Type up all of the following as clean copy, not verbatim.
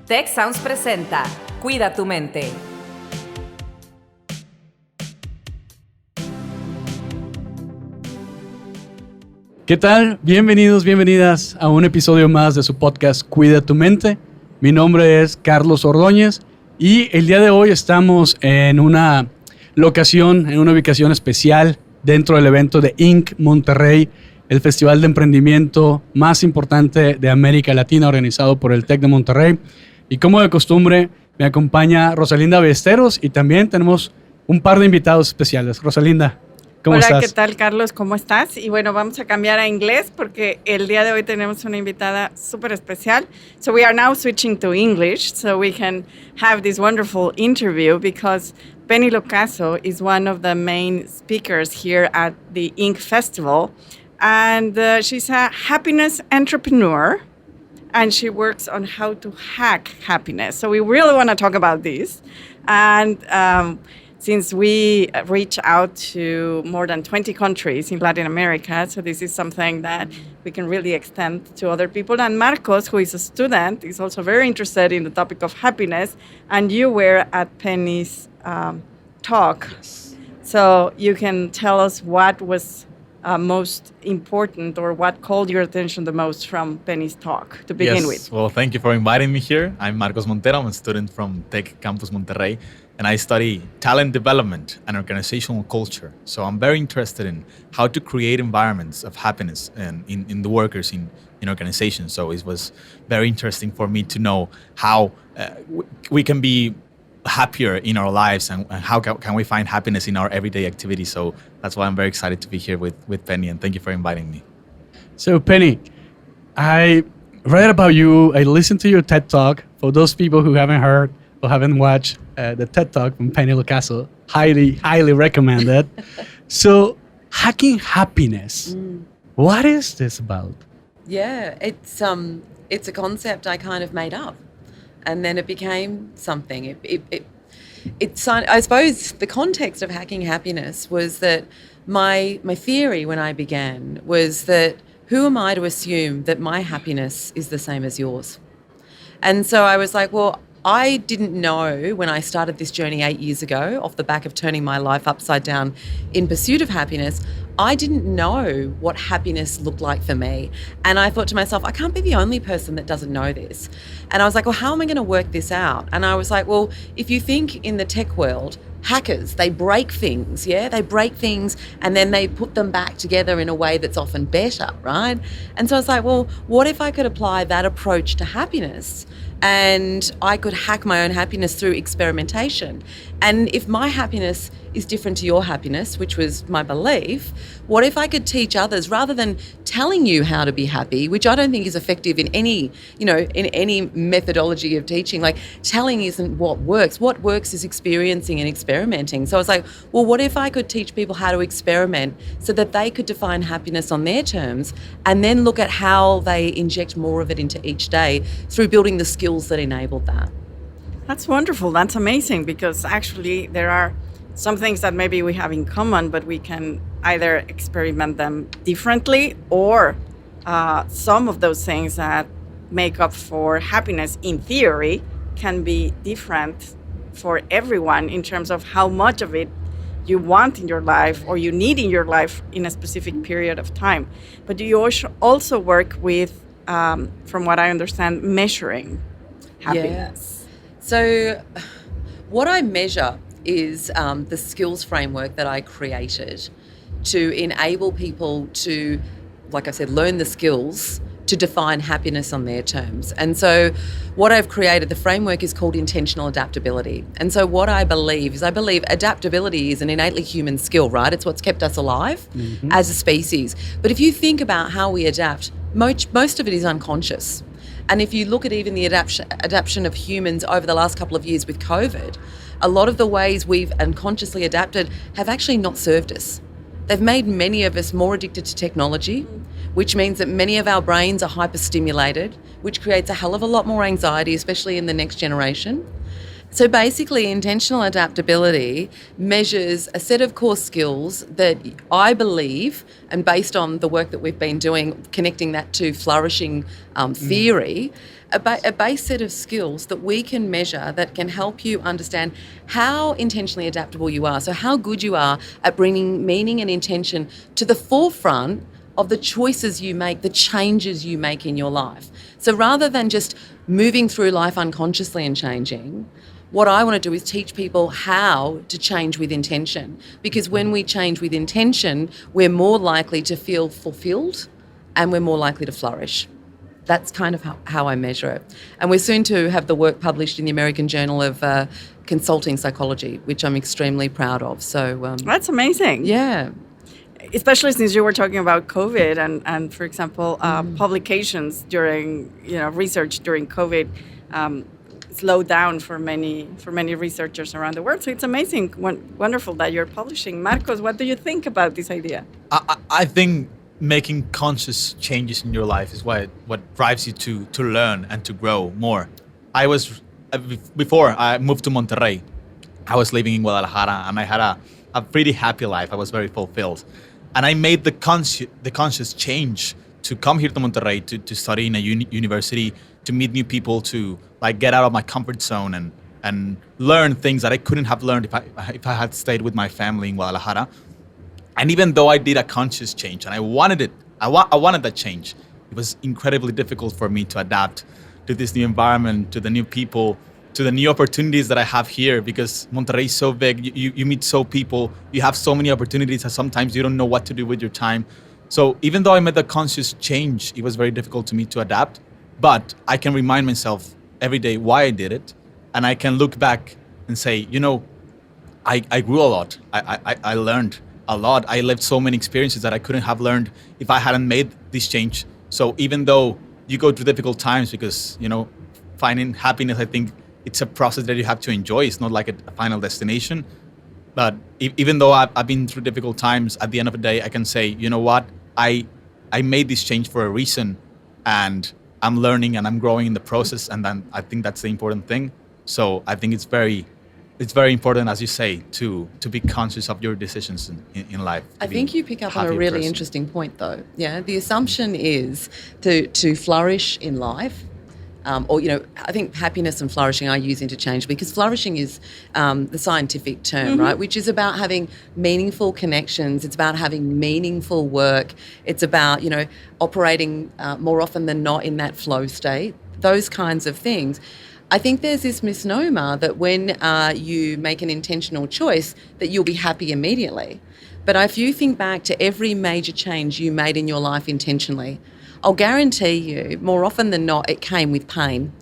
Tec Sounds presenta Cuida Tu Mente. ¿Qué tal? Bienvenidos, bienvenidas a un episodio más de su podcast Cuida Tu Mente. Mi nombre es Carlos Ordóñez y el día de hoy estamos en una locación, en una ubicación especial dentro del evento de INC Monterrey, el festival de emprendimiento más importante de América Latina organizado por el Tec de Monterrey. Y como de costumbre, me acompaña Rosalinda Ballesteros y también tenemos un par de invitados especiales. Rosalinda, ¿cómo estás? Hola, ¿qué tal, Carlos? ¿Cómo estás? Y bueno, vamos a cambiar a inglés porque el día de hoy tenemos una invitada súper especial. So we are now switching to English so we can have this wonderful interview because Penny Locaso is one of the main speakers here at the INC Festival. And she's a happiness entrepreneur. And she works on how to hack happiness. So we really want to talk about this. And since we reach out to more than 20 countries in Latin America, so this is something that we can really extend to other people. And Marcos, who is a student, is also very interested in the topic of happiness. And you were at Penny's talk. Yes. So you can tell us what was most important or what called your attention the most from Penny's talk to begin with? Well, thank you for inviting me here. I'm Marcos Montero. I'm a student from Tec Campus Monterrey, and I study talent development and organizational culture. So I'm very interested in how to create environments of happiness in the workers in organizations. So it was very interesting for me to know how we can be happier in our lives and how can we find happiness in our everyday activities. So that's why I'm very excited to be here with Penny, and thank you for inviting me. So Penny, I read about you, I listened to your TED Talk. For those people who haven't heard or haven't watched the TED Talk from Penny Locaso, highly recommended. So hacking happiness, what is this about? Yeah, it's a concept I kind of made up. And then it became something. I suppose the context of hacking happiness was that my theory when I began was that who am I to assume that my happiness is the same as yours? And so I was like, well, I didn't know when I started this journey 8 years ago, off the back of turning my life upside down in pursuit of happiness, I didn't know what happiness looked like for me. And I thought to myself, I can't be the only person that doesn't know this. And I was like, well, how am I going to work this out? And I was like, well, if you think in the tech world, hackers, they break things, yeah? They break things and then they put them back together in a way that's often better, right? And so I was like, well, what if I could apply that approach to happiness? And I could hack my own happiness through experimentation. And if my happiness is different to your happiness, which was my belief, what if I could teach others rather than telling you how to be happy, which I don't think is effective in any, in any methodology of teaching. Like telling isn't what works. What works is experiencing and experimenting. So I was like, well, what if I could teach people how to experiment so that they could define happiness on their terms and then look at how they inject more of it into each day through building the skills that enabled that. That's wonderful. That's amazing because actually there are some things that maybe we have in common, but we can either experiment them differently or some of those things that make up for happiness in theory can be different for everyone in terms of how much of it you want in your life or you need in your life in a specific period of time. But you also work with, from what I understand, measuring happiness. Yeah. So what I measure is the skills framework that I created to enable people to, like I said, learn the skills to define happiness on their terms. And so what I've created, the framework is called intentional adaptability. And so what I believe adaptability is an innately human skill, right? It's what's kept us alive as a species. But if you think about how we adapt, most of it is unconscious. And if you look at even the adaptation of humans over the last couple of years with COVID, a lot of the ways we've unconsciously adapted have actually not served us. They've made many of us more addicted to technology, which means that many of our brains are hyperstimulated, which creates a hell of a lot more anxiety, especially in the next generation. So basically, intentional adaptability measures a set of core skills that I believe, and based on the work that we've been doing, connecting that to flourishing theory, a base set of skills that we can measure that can help you understand how intentionally adaptable you are. So how good you are at bringing meaning and intention to the forefront of the choices you make, the changes you make in your life. So rather than just moving through life unconsciously and changing, what I want to do is teach people how to change with intention. Because when we change with intention, we're more likely to feel fulfilled and we're more likely to flourish. That's kind of how I measure it. And we're soon to have the work published in the American Journal of Consulting Psychology, which I'm extremely proud of. So That's amazing. yeah. Especially since you were talking about COVID and for example, publications during, research during COVID slowed down for many researchers around the world. So it's amazing, wonderful that you're publishing. Marcos, what do you think about this idea? I think making conscious changes in your life is what drives you to learn and to grow more. I was before I moved to Monterrey, I was living in Guadalajara and I had a pretty happy life. I was very fulfilled. And I made the conscious change to come here to Monterrey to study in a university, to meet new people, to like get out of my comfort zone and learn things that I couldn't have learned if I had stayed with my family in Guadalajara. And even though I did a conscious change and I wanted it, I wanted that change, it was incredibly difficult for me to adapt to this new environment, to the new people, to the new opportunities that I have here, because Monterrey is so big, you meet so people, you have so many opportunities, and sometimes you don't know what to do with your time. So even though I made the conscious change, it was very difficult to me to adapt, but I can remind myself every day why I did it, and I can look back and say, I grew a lot, I learned a lot, I lived so many experiences that I couldn't have learned if I hadn't made this change. So even though you go through difficult times, because, finding happiness, I think, it's a process that you have to enjoy. It's not like a final destination. But even though I've been through difficult times, at the end of the day, I can say, you know what? I made this change for a reason, and I'm learning and I'm growing in the process. And then I think that's the important thing. So I think it's very important, as you say, to be conscious of your decisions in life. I think you pick up on a really interesting point, though. Yeah, the assumption is to flourish in life. I think happiness and flourishing I use interchangeably, because flourishing is the scientific term, right? Which is about having meaningful connections. It's about having meaningful work. It's about, operating more often than not in that flow state, those kinds of things. I think there's this misnomer that when you make an intentional choice that you'll be happy immediately. But if you think back to every major change you made in your life intentionally, I'll guarantee you, more often than not, it came with pain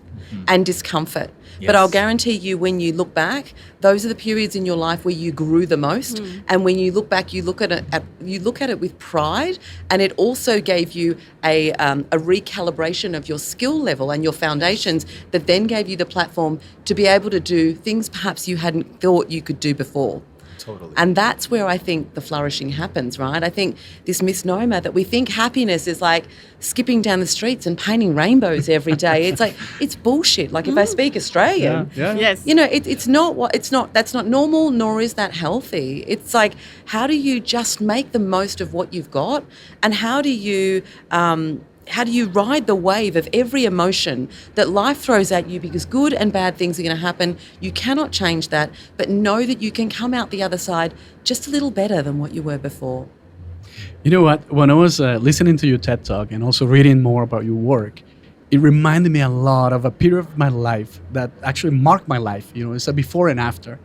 and discomfort. Yes. But I'll guarantee you, when you look back, those are the periods in your life where you grew the most. And when you look back, you look at it with pride, and it also gave you a recalibration of your skill level and your foundations that then gave you the platform to be able to do things perhaps you hadn't thought you could do before. Totally. And that's where I think the flourishing happens, right? I think this misnomer that we think happiness is like skipping down the streets and painting rainbows every day. It's like, it's bullshit. Like if I speak Australian, Yes. that's not normal, nor is that healthy. It's like, how do you just make the most of what you've got? And how do you ride the wave of every emotion that life throws at you, because good and bad things are going to happen. You cannot change that, but know that you can come out the other side just a little better than what you were before. You know what? When I was listening to your TED Talk and also reading more about your work, it reminded me a lot of a period of my life that actually marked my life. It's a before and after.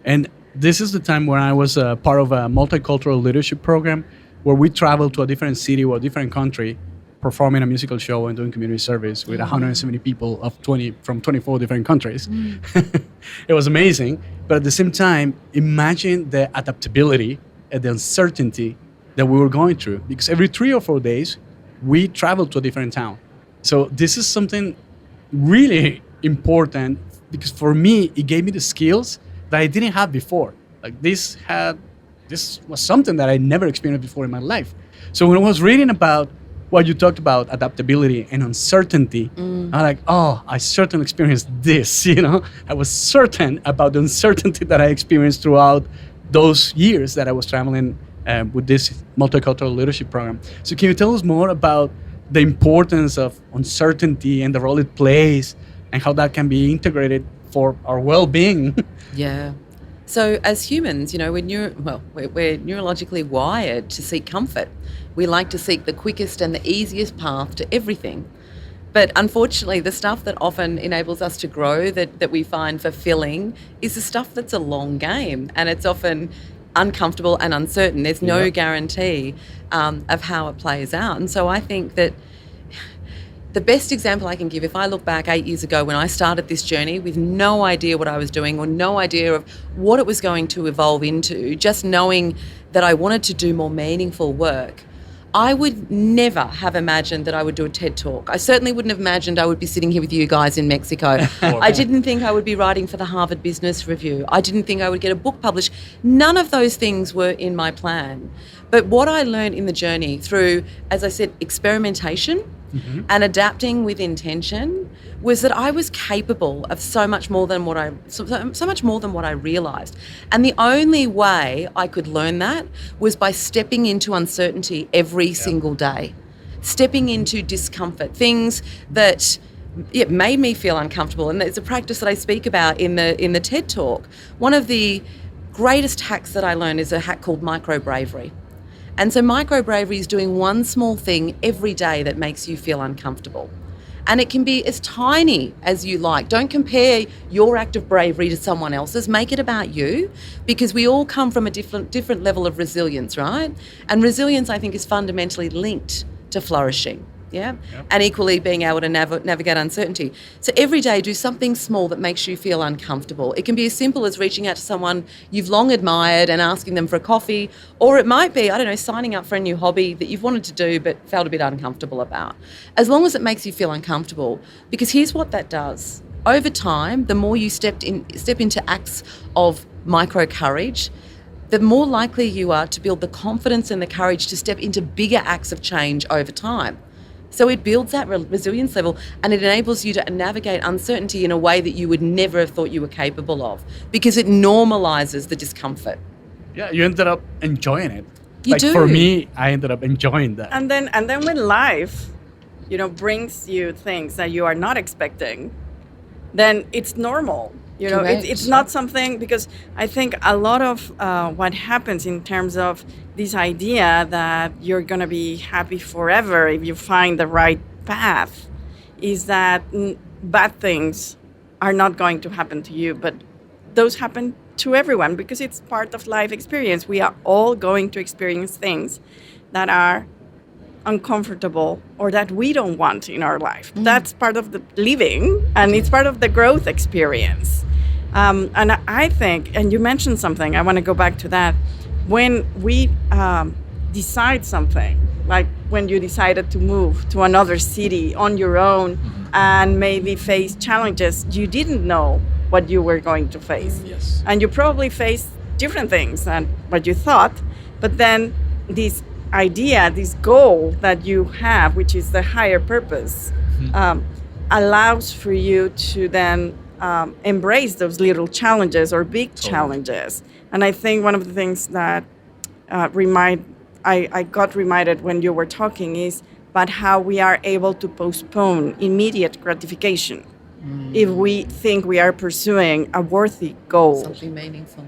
And this is the time when I was part of a multicultural leadership program where we traveled to a different city or a different country, performing a musical show and doing community service with 170 people from 24 different countries. It was amazing. But at the same time, imagine the adaptability and the uncertainty that we were going through. Because every 3 or 4 days, we traveled to a different town. So this is something really important, because for me, it gave me the skills that I didn't have before. Like this was something that I never experienced before in my life. So when I was reading about what you talked about, adaptability and uncertainty, I'm like, oh, I certainly experienced this, I was certain about the uncertainty that I experienced throughout those years that I was traveling with this multicultural leadership program. So can you tell us more about the importance of uncertainty and the role it plays and how that can be integrated for our well-being? Yeah. So as humans, we're neurologically wired to seek comfort. We like to seek the quickest and the easiest path to everything. But unfortunately, the stuff that often enables us to grow, that we find fulfilling, is the stuff that's a long game, and it's often uncomfortable and uncertain. There's no guarantee of how it plays out. And so I think that the best example I can give, if I look back 8 years ago when I started this journey with no idea what I was doing or no idea of what it was going to evolve into, just knowing that I wanted to do more meaningful work, I would never have imagined that I would do a TED Talk. I certainly wouldn't have imagined I would be sitting here with you guys in Mexico. I didn't think I would be writing for the Harvard Business Review. I didn't think I would get a book published. None of those things were in my plan. But what I learned in the journey through, as I said, experimentation and adapting with intention, was that I was capable of so much more than what I realised. And the only way I could learn that was by stepping into uncertainty every single day, stepping into discomfort, things that made me feel uncomfortable. And it's a practice that I speak about in the TED Talk. One of the greatest hacks that I learned is a hack called micro-bravery. And so micro-bravery is doing one small thing every day that makes you feel uncomfortable. And it can be as tiny as you like. Don't compare your act of bravery to someone else's. Make it about you, because we all come from a different level of resilience, right? And resilience, I think, is fundamentally linked to flourishing. Yeah. Yep. And equally being able to navigate uncertainty. So every day do something small that makes you feel uncomfortable. It can be as simple as reaching out to someone you've long admired and asking them for a coffee, or it might be, signing up for a new hobby that you've wanted to do but felt a bit uncomfortable about. As long as it makes you feel uncomfortable, because here's what that does. Over time, the more you step into acts of micro courage, the more likely you are to build the confidence and the courage to step into bigger acts of change over time. So it builds that resilience level, and it enables you to navigate uncertainty in a way that you would never have thought you were capable of, because it normalizes the discomfort. Yeah, you ended up enjoying it. You do. For me, I ended up enjoying that. And then when life, brings you things that you are not expecting, then it's normal. It's not something, because I think a lot of what happens in terms of this idea that you're going to be happy forever if you find the right path is that bad things are not going to happen to you, but those happen to everyone because it's part of life experience. We are all going to experience things that are uncomfortable or that we don't want in our life. That's part of the living, and it's part of the growth experience. And I think, and you mentioned something, I want to go back to that. When we decide something, like when you decided to move to another city on your own and maybe face challenges, you didn't know what you were going to face. Yes. And you probably faced different things than what you thought, but then this idea, this goal that you have, which is the higher purpose, allows for you to then embrace those little challenges or big challenges. And I think one of the things that I got reminded when you were talking is about how we are able to postpone immediate gratification if we think we are pursuing a worthy goal.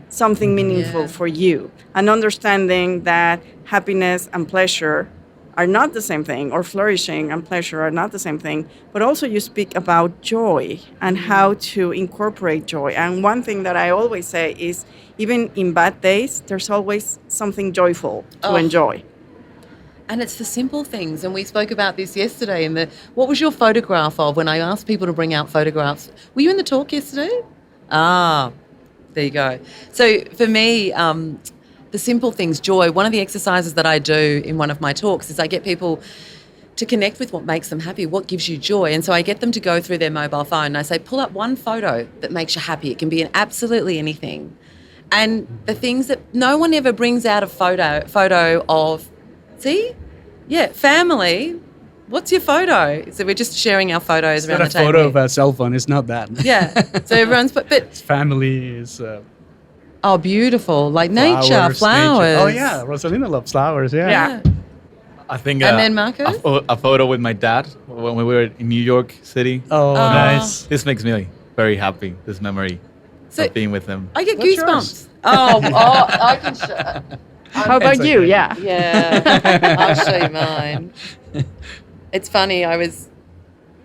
Something meaningful for you. And understanding that happiness and pleasure are not the same thing, or flourishing and pleasure are not the same thing, but also you speak about joy and how to incorporate joy. And one thing that I always say is, even in bad days, there's always something joyful to enjoy. And it's the simple things. And we spoke about this yesterday what was your photograph of when I asked people to bring out photographs? Were you in the talk yesterday? There you go. So for me, the simple things, joy. One of the exercises that I do in one of my talks is I get people to connect with what makes them happy, what gives you joy. And so I get them to go through their mobile phone and I say, pull up one photo that makes you happy. It can be in absolutely anything. And the things that no one ever brings out a photo of, family, what's your photo? So we're just sharing our photos It's around not the a table. photo of a cell phone. It's not that. Yeah. So everyone's but It's family. It's oh, beautiful, like nature, flowers. Oh yeah, Rosalinda loves flowers. Yeah. Yeah. I think. And then Marcos? a photo with my dad when we were in New York City. Oh, nice. This makes me very happy. This memory So- of being with them. I get What's goosebumps. yours? I can show. How about It's you? okay. Yeah. Yeah, I'll show you mine. It's funny.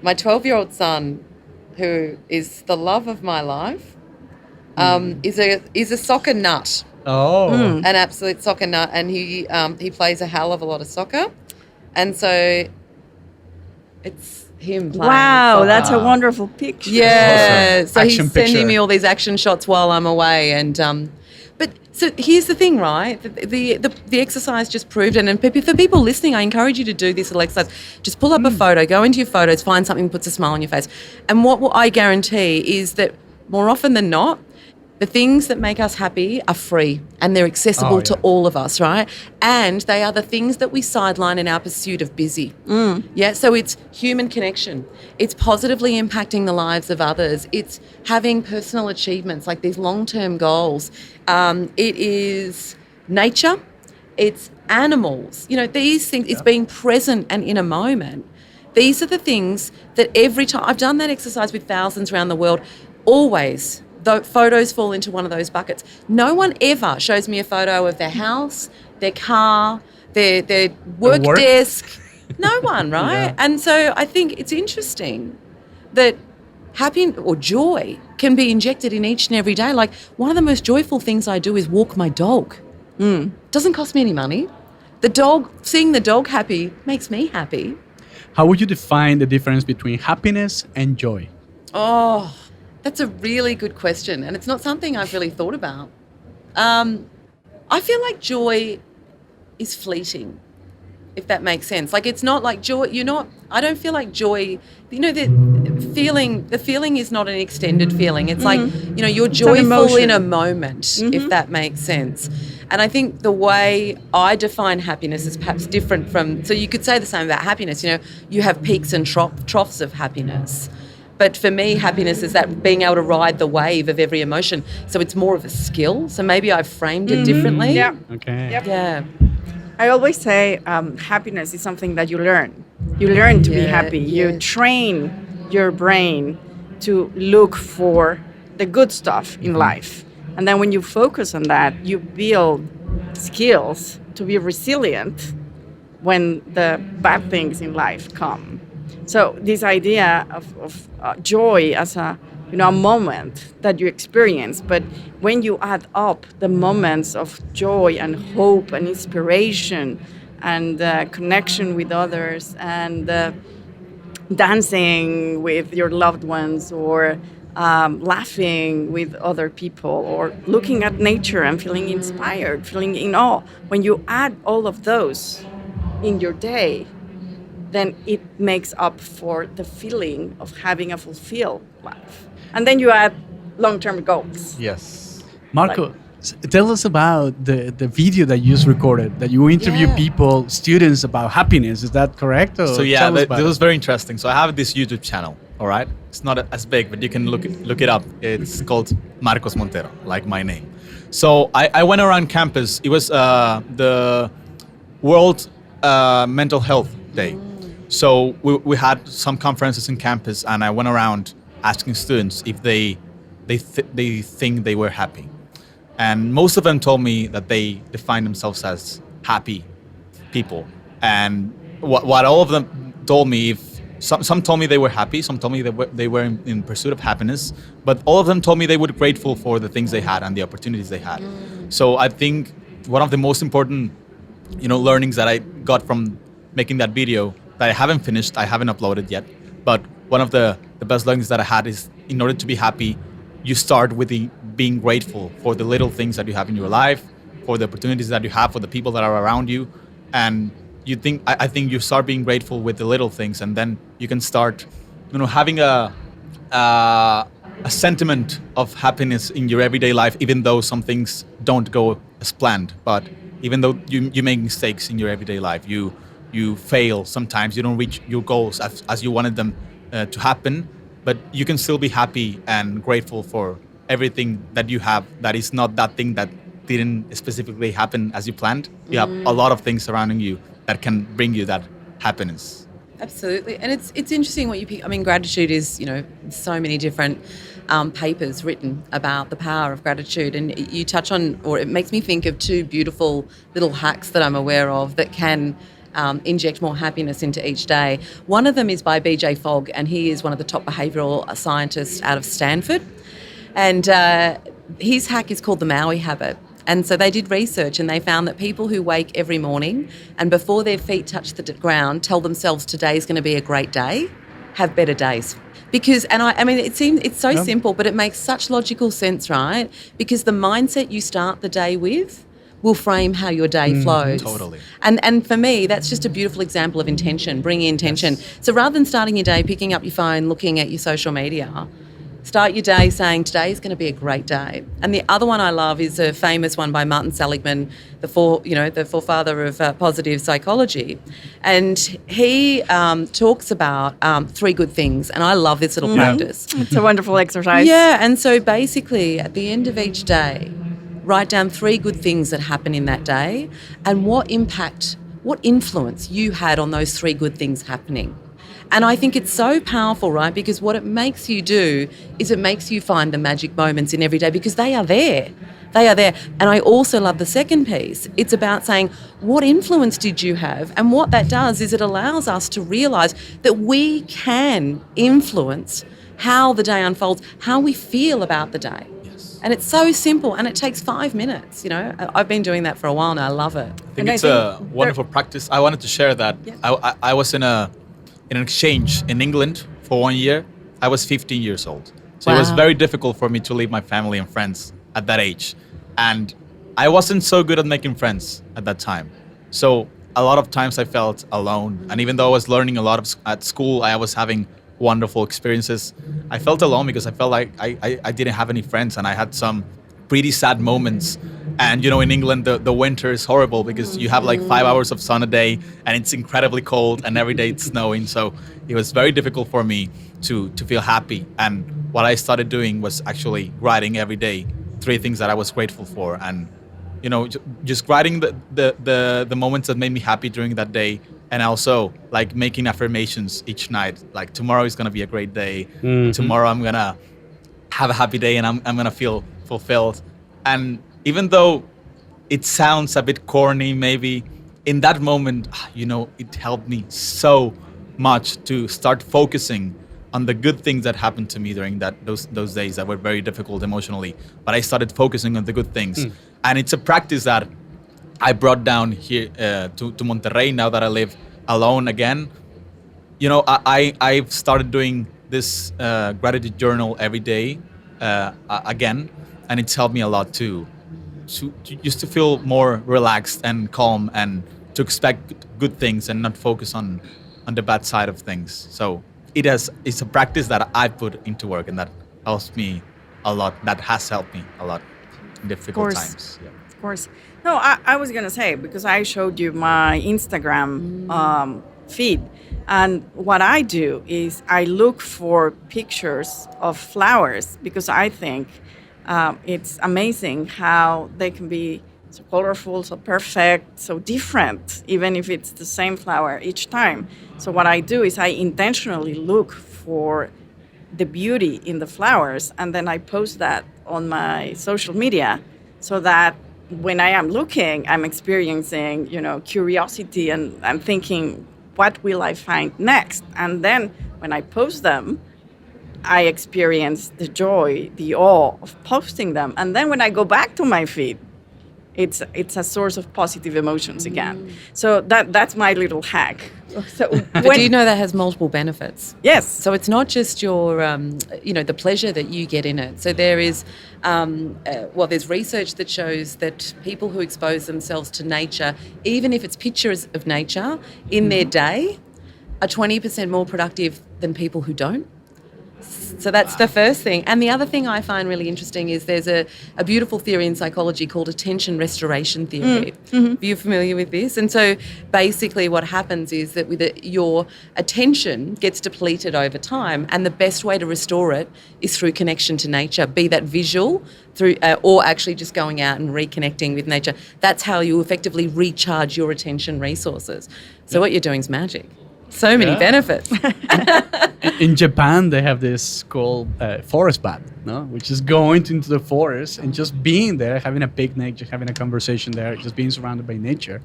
My 12-year-old son, who is the love of my life, is a soccer nut, Oh. an absolute soccer nut, and he plays a hell of a lot of soccer, and so it's him playing. Wow, soccer. that's a wonderful picture. Yeah, Awesome. so Action he's sending picture. me all these action shots while I'm away, and but so here's the thing, right? The exercise just proved, and for people listening, I encourage you to do this little exercise. Just pull up a photo, go into your photos, find something that puts a smile on your face, and what I guarantee is that more often than not, the things that make us happy are free and they're accessible to all of us, right? And they are the things that we sideline in our pursuit of busy. Yeah, so it's human connection. It's positively impacting the lives of others. It's having personal achievements, like these long-term goals. It is nature. It's animals. You know, these things, it's being present and in a moment. These are the things that every time, I've done that exercise with thousands around the world, always, though photos fall into one of those buckets. No one ever shows me a photo of their house, their car, their work desk. No one, right? Yeah. And so I think it's interesting that happiness or joy can be injected in each and every day. Like, one of the most joyful things I do is walk my dog. Doesn't cost me any money. Seeing the dog happy makes me happy. How would you define the difference between happiness and joy? Oh, that's a really good question, and it's not something I've really thought about. I feel like joy is fleeting, if that makes sense. Like, it's not like joy. I don't feel like joy. You know, the feeling is not an extended feeling. It's like, you know, you're joyful in a moment, if that makes sense. And I think the way I define happiness is perhaps different from. So you could say the same about happiness. You know, you have peaks and troughs of happiness. But for me, happiness is that being able to ride the wave of every emotion. So it's more of a skill. So maybe I've framed it differently. Yeah. Okay. Yep. Yeah. I always say happiness is something that you learn. You learn to be happy. You yes. train your brain to look for the good stuff in life. And then when you focus on that, you build skills to be resilient when the bad things in life come. So this idea of joy as a moment that you experience, but when you add up the moments of joy and hope and inspiration and connection with others and dancing with your loved ones or laughing with other people or looking at nature and feeling inspired, feeling in awe, when you add all of those in your day, then it makes up for the feeling of having a fulfilled life. And then you add long-term goals. Yes. Marco, tell us about the video that you just recorded, that you interview people, students about happiness. Is that correct? Or So yeah, tell us that about was it. very interesting. So I have this YouTube channel, all right? It's not as big, but you can look it up. It's called Marcos Montero, like my name. So I went around campus. It was the World Mental Health Day. So we had some conferences in campus, and I went around asking students if they think they were happy. And most of them told me that they define themselves as happy people. And what all of them told me, if some told me they were happy, some told me they were in pursuit of happiness, but all of them told me they were grateful for the things they had and the opportunities they had. So I think one of the most important, learnings that I got from making that video that I haven't finished, I haven't uploaded yet, but one of the best learnings that I had is, in order to be happy, you start with being grateful for the little things that you have in your life, for the opportunities that you have, for the people that are around you. And I think you start being grateful with the little things, and then you can start, having a sentiment of happiness in your everyday life, even though some things don't go as planned. But even though you make mistakes in your everyday life, you you fail sometimes, you don't reach your goals as you wanted them to happen, but you can still be happy and grateful for everything that you have that is not that thing that didn't specifically happen as you planned. You have a lot of things surrounding you that can bring you that happiness. Absolutely. And it's interesting what you pick. I mean, gratitude is, so many different papers written about the power of gratitude. And you touch on, or it makes me think of two beautiful little hacks that I'm aware of that can inject more happiness into each day. One of them is by BJ Fogg, and he is one of the top behavioural scientists out of Stanford. And his hack is called the Maui habit. And so they did research and they found that people who wake every morning and before their feet touch the ground tell themselves today's going to be a great day, have better days. Because, and I mean, it's so simple, but it makes such logical sense, right? Because the mindset you start the day with will frame how your day flows. Totally. And for me, that's just a beautiful example of intention, bringing intention. Yes. So rather than starting your day, picking up your phone, looking at your social media, start your day saying today is going to be a great day. And the other one I love is a famous one by Martin Seligman, the forefather of positive psychology. And he talks about 3 good things. And I love this little practice. It's a wonderful exercise. Yeah. And so basically at the end of each day, write down 3 good things that happen in that day and what influence you had on those 3 good things happening. And I think it's so powerful, right? Because what it makes you do is it makes you find the magic moments in every day because they are there. They are there. And I also love the second piece. It's about saying, what influence did you have? And what that does is it allows us to realise that we can influence how the day unfolds, how we feel about the day. Yes. And it's so simple and it takes 5 minutes, I've been doing that for a while now. I love it. I think it's a wonderful practice. I wanted to share that. Yeah. I was in an exchange in England for 1 year. I was 15 years old. So It was very difficult for me to leave my family and friends at that age. And I wasn't so good at making friends at that time. So a lot of times I felt alone. And even though I was learning a lot at school, I was having wonderful experiences. I felt alone because I felt like I didn't have any friends and I had some pretty sad moments. And in England, the winter is horrible because you have like 5 hours of sun a day and it's incredibly cold and every day it's snowing. So it was very difficult for me to feel happy. And what I started doing was actually writing every day 3 things that I was grateful for. And, just writing the moments that made me happy during that day. And also like making affirmations each night. Like tomorrow is going to be a great day. Mm-hmm. Tomorrow I'm going to have a happy day and I'm going to feel fulfilled. And even though it sounds a bit corny, maybe in that moment, it helped me so much to start focusing on the good things that happened to me during those days that were very difficult emotionally. But I started focusing on the good things. And it's a practice that I brought down here to Monterrey now that I live alone again. I've started doing this gratitude journal every day again. And it's helped me a lot too. To just to feel more relaxed and calm and to expect good things and not focus on the bad side of things. So it's a practice that I put into work and that helps me a lot. That has helped me a lot in difficult times. Yeah. Of course. No, I was going to say, because I showed you my Instagram feed. And what I do is I look for pictures of flowers because I think it's amazing how they can be so colorful, so perfect, so different, even if it's the same flower each time. So what I do is I intentionally look for the beauty in the flowers, and then I post that on my social media so that when I am looking, I'm experiencing, curiosity and I'm thinking, what will I find next? And then when I post them, I experience the joy, the awe of posting them. And then when I go back to my feed, it's a source of positive emotions again. So that's my little hack. So but do you know that has multiple benefits? Yes. So it's not just your, the pleasure that you get in it. So there is, there's research that shows that people who expose themselves to nature, even if it's pictures of nature in their day, are 20% more productive than people who don't. So that's the first thing. And the other thing I find really interesting is there's a beautiful theory in psychology called attention restoration theory. Are you familiar with this? And so basically what happens is that your attention gets depleted over time, and the best way to restore it is through connection to nature, be that visual through or actually just going out and reconnecting with nature. That's how you effectively recharge your attention resources. So what you're doing is magic. So many benefits. In Japan, they have this called forest bath, no? Which is going into the forest and just being there, having a picnic, just having a conversation there, just being surrounded by nature.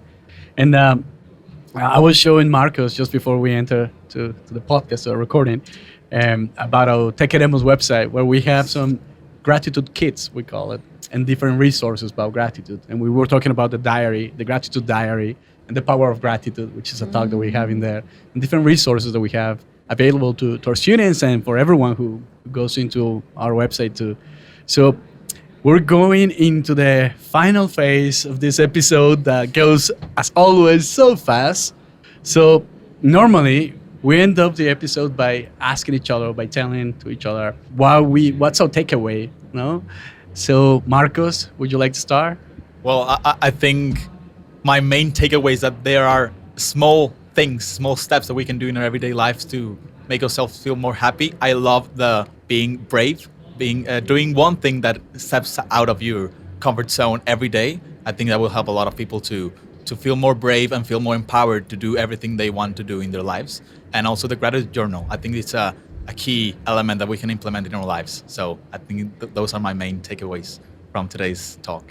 And I was showing Marcos just before we enter to the podcast or recording about our Tec de Monterrey's website, where we have some gratitude kits, we call it, and different resources about gratitude. And we were talking about the diary, the gratitude diary, and the power of gratitude, which is a talk that we have in there, and different resources that we have available to our students and for everyone who goes into our website too. So we're going into the final phase of this episode that goes, as always, so fast. So normally we end up the episode by asking each other, by telling to each other what's our takeaway, no? So Marcos, would you like to start? Well, I think my main takeaway is that there are small things, small steps that we can do in our everyday lives to make ourselves feel more happy. I love the being brave, doing one thing that steps out of your comfort zone every day. I think that will help a lot of people to feel more brave and feel more empowered to do everything they want to do in their lives. And also the gratitude journal. I think it's a key element that we can implement in our lives. So I think those are my main takeaways from today's talk.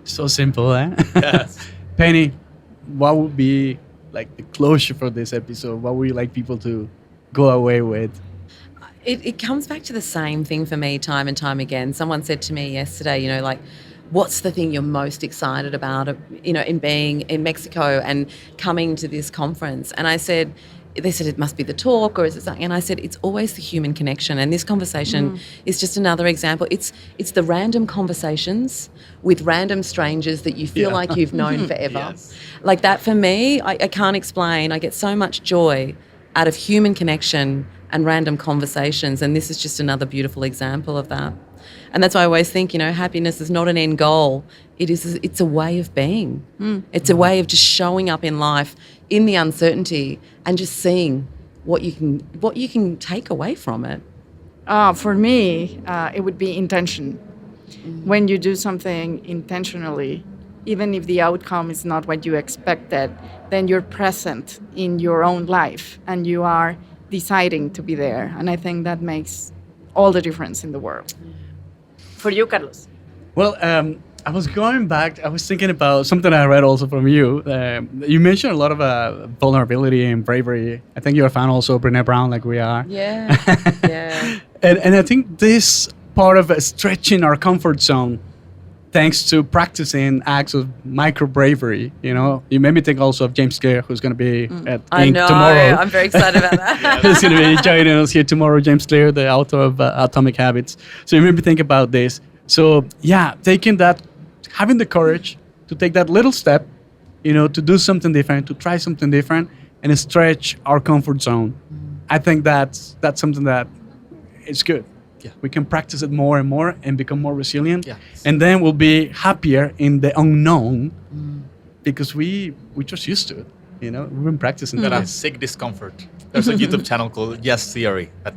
So simple, eh? Yes. Penny, what would be like the closure for this episode? What would you like people to go away with? It comes back to the same thing for me time and time again. Someone said to me yesterday, like, what's the thing you're most excited about, in being in Mexico and coming to this conference? And they said it must be the talk, or is it something? And I said, it's always the human connection. And this conversation is just another example. It's the random conversations with random strangers that you feel like you've known forever. Yes. Like that for me, I can't explain. I get so much joy out of human connection and random conversations. And this is just another beautiful example of that. And that's why I always think, happiness is not an end goal. It's a way of being. It's a way of just showing up in life in the uncertainty and just seeing what you can take away from it. For me, it would be intention. When you do something intentionally, even if the outcome is not what you expected, then you're present in your own life and you are deciding to be there. And I think that makes all the difference in the world. For you, Carlos. Well, I was going back. I was thinking about something I read also from you. You mentioned a lot of vulnerability and bravery. I think you're a fan also of Brené Brown, like we are. Yeah, yeah. And I think this part of stretching our comfort zone, thanks to practicing acts of micro bravery. You made me think also of James Clear, who's going to be at INC tomorrow. I'm very excited about that. He's going to be joining us here tomorrow, James Clear, the author of Atomic Habits. So you made me think about this. So yeah, having the courage to take that little step, to do something different, to try something different, and stretch our comfort zone. I think that's something that is good. Yeah. We can practice it more and more and become more resilient. Yes. And then we'll be happier in the unknown because we just used to it. We've been practicing that. Seek discomfort. There's a YouTube channel called Yes Theory that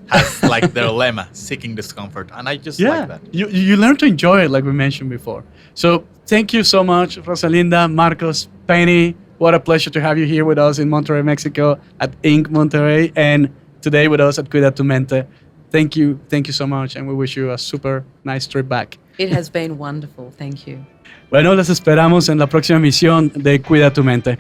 has like their lemma, seeking discomfort. And I just like that. You learn to enjoy it, like we mentioned before. So thank you so much, Rosalinda, Marcos, Penny. What a pleasure to have you here with us in Monterrey, Mexico at INC Monterrey, and today with us at Cuida Tu Mente. Thank you so much, and we wish you a super nice trip back. It has been wonderful. Thank you. Bueno, les esperamos en la próxima emisión de Cuida Tu Mente.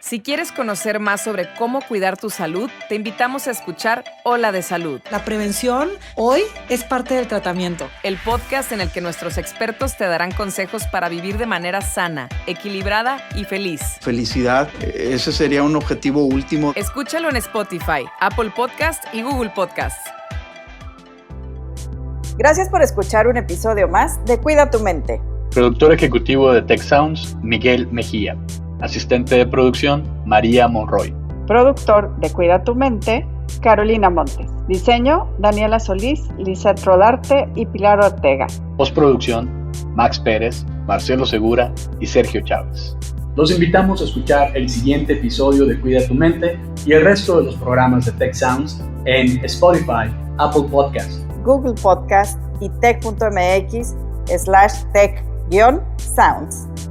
Si quieres conocer más sobre cómo cuidar tu salud, te invitamos a escuchar Hola de Salud. La prevención hoy es parte del tratamiento. El podcast en el que nuestros expertos te darán consejos para vivir de manera sana, equilibrada y feliz. Felicidad, ese sería un objetivo último. Escúchalo en Spotify, Apple Podcast y Google Podcast. Gracias por escuchar un episodio más de Cuida Tu Mente. Productor ejecutivo de Tec Sounds, Miguel Mejía. Asistente de producción, María Monroy. Productor de Cuida Tu Mente, Carolina Montes. Diseño, Daniela Solís, Lisette Rodarte y Pilar Ortega. Postproducción, Max Pérez, Marcelo Segura y Sergio Chávez. Los invitamos a escuchar el siguiente episodio de Cuida Tu Mente y el resto de los programas de Tec Sounds en Spotify, Apple Podcasts, Google Podcast y tec.mx/tec-sounds.